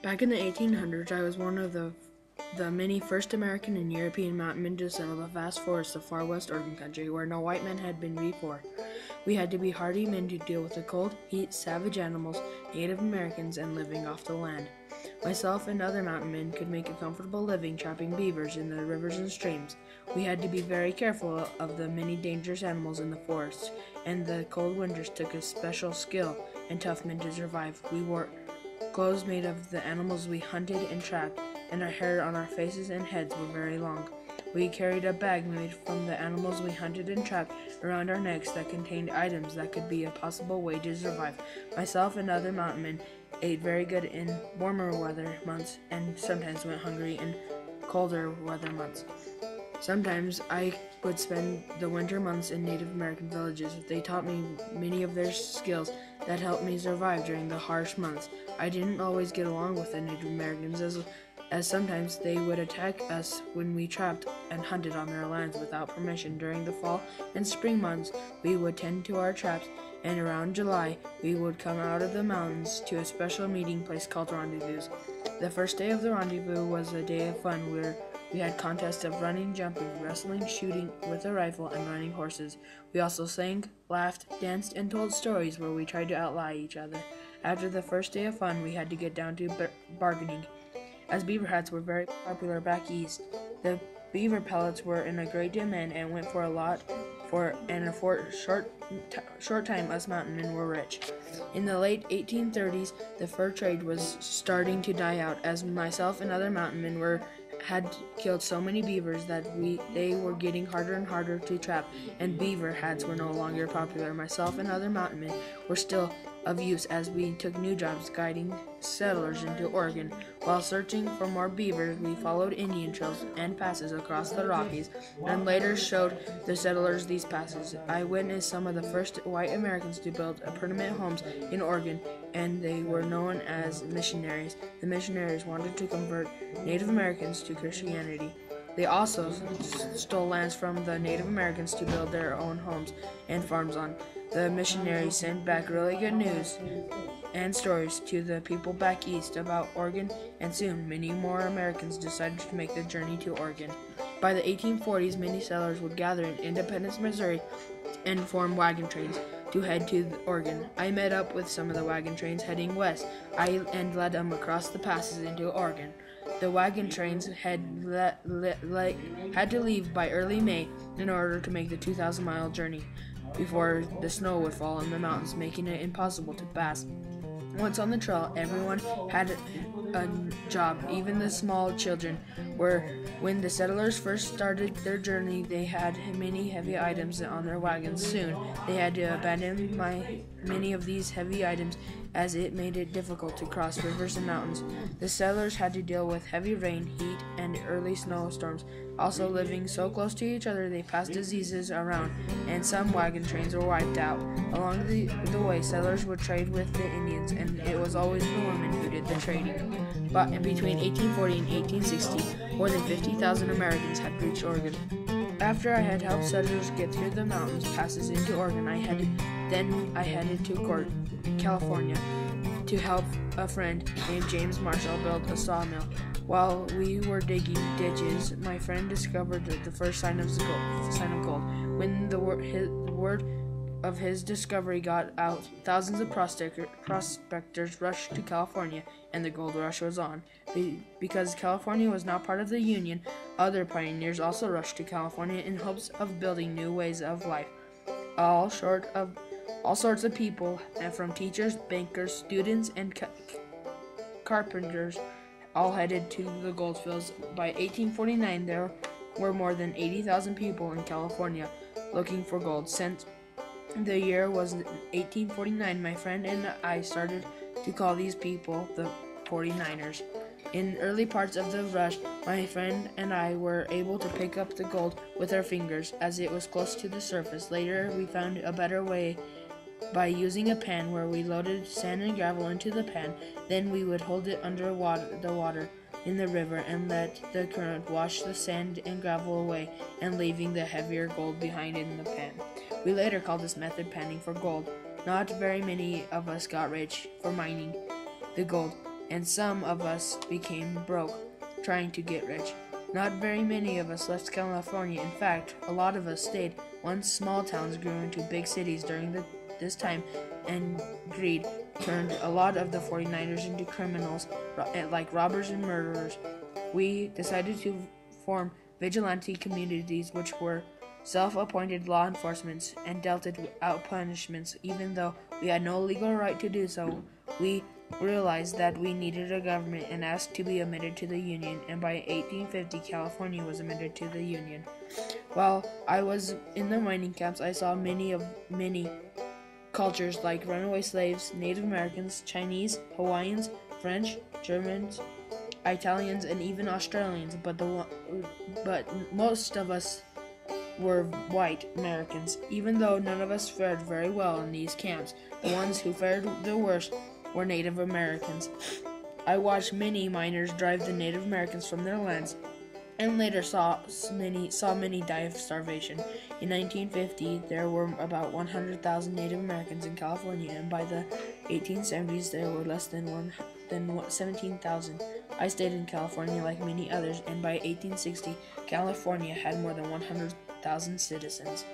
Back in the 1800s, I was one of the many first American and European mountain men to settle the vast forests of far west Oregon country where no white man had been before. We had to be hardy men to deal with the cold, heat, savage animals, Native Americans, and living off the land. Myself and other mountain men could make a comfortable living trapping beavers in the rivers and streams. We had to be very careful of the many dangerous animals in the forests, and the cold winters took a special skill and tough men to survive. We wore clothes made of the animals we hunted and trapped, and our hair on our faces and heads were very long. We carried a bag made from the animals we hunted and trapped around our necks that contained items that could be a possible way to survive. Myself and other mountain men ate very good in warmer weather months and sometimes went hungry in colder weather months. Sometimes I would spend the winter months in Native American villages. They taught me many of their skills that helped me survive during the harsh months. I didn't always get along with the Native Americans as sometimes they would attack us when we trapped and hunted on their lands without permission. During the fall and spring months, we would tend to our traps, and around July, we would come out of the mountains to a special meeting place called rendezvous. The first day of the rendezvous was a day of fun where we had contests of running, jumping, wrestling, shooting with a rifle, and running horses. We also sang, laughed, danced, and told stories where we tried to outlie each other. After the first day of fun, we had to get down to bargaining, as beaver hats were very popular back east. The beaver pellets were in a great demand and went for a lot, and for a short time us mountain men were rich. In the late 1830s, the fur trade was starting to die out, as myself and other mountain men had killed so many beavers that they were getting harder and harder to trap, and beaver hats were no longer popular. Myself and other mountain men were still of use as we took new jobs guiding settlers into Oregon. While searching for more beavers, we followed Indian trails and passes across the Rockies, and later showed the settlers these passes. I witnessed some of the first white Americans to build permanent homes in Oregon, and they were known as missionaries. The missionaries wanted to convert Native Americans to Christianity. They also stole lands from the Native Americans to build their own homes and farms on. The missionaries sent back really good news and stories to the people back east about Oregon, and soon many more Americans decided to make the journey to Oregon. By the 1840s, many settlers would gather in Independence, Missouri, and form wagon trains to head to Oregon. I met up with some of the wagon trains heading west and led them across the passes into Oregon. The wagon trains had to leave by early May in order to make the 2,000-mile journey before the snow would fall in the mountains, making it impossible to pass. Once on the trail, everyone had a job, even the small children. When the settlers first started their journey, they had many heavy items on their wagons. Soon, they had to abandon many of these heavy items as it made it difficult to cross rivers and mountains. The settlers had to deal with heavy rain, heat, and early snowstorms. Also, living so close to each other, they passed diseases around, and some wagon trains were wiped out. Along the way, settlers would trade with the Indians, and it was always the women who did the trading. But between 1840 and 1860, more than 50,000 Americans had reached Oregon. After I had helped settlers get through the mountains passes into Oregon, I headed to California to help a friend named James Marshall build a sawmill. While we were digging ditches, my friend discovered the first sign of gold. When the word of his discovery got out, thousands of prospectors rushed to California, and the gold rush was on. Because California was not part of the Union, other pioneers also rushed to California in hopes of building new ways of life. All sorts of people, from teachers, bankers, students, and carpenters, all headed to the goldfields. By 1849, there were more than 80,000 people in California looking for gold. Since the year was 1849, my friend and I started to call these people the 49ers. In early parts of the rush, my friend and I were able to pick up the gold with our fingers as it was close to the surface. Later, we found a better way by using a pan where we loaded sand and gravel into the pan. Then we would hold it under the water in the river and let the current wash the sand and gravel away, and leaving the heavier gold behind in the pan. We later called this method panning for gold. Not very many of us got rich for mining the gold, and some of us became broke, trying to get rich. Not very many of us left California. In fact, a lot of us stayed. Once small towns grew into big cities during this time, and greed turned a lot of the 49ers into criminals, like robbers and murderers. We decided to form vigilante communities, which were self-appointed law enforcement and dealt out punishments, even though we had no legal right to do so. We realized that we needed a government and asked to be admitted to the Union, and by 1850, California was admitted to the Union. While I was in the mining camps, I saw many cultures like runaway slaves, Native Americans, Chinese, Hawaiians, French, Germans, Italians, and even Australians, but most of us were white Americans. Even though none of us fared very well in these camps, the ones who fared the worst were Native Americans. I watched many miners drive the Native Americans from their lands, and later saw many die of starvation. In 1950, there were about 100,000 Native Americans in California, and by the 1870s, there were less than 17,000. I stayed in California like many others, and by 1860, California had more than 100,000 citizens.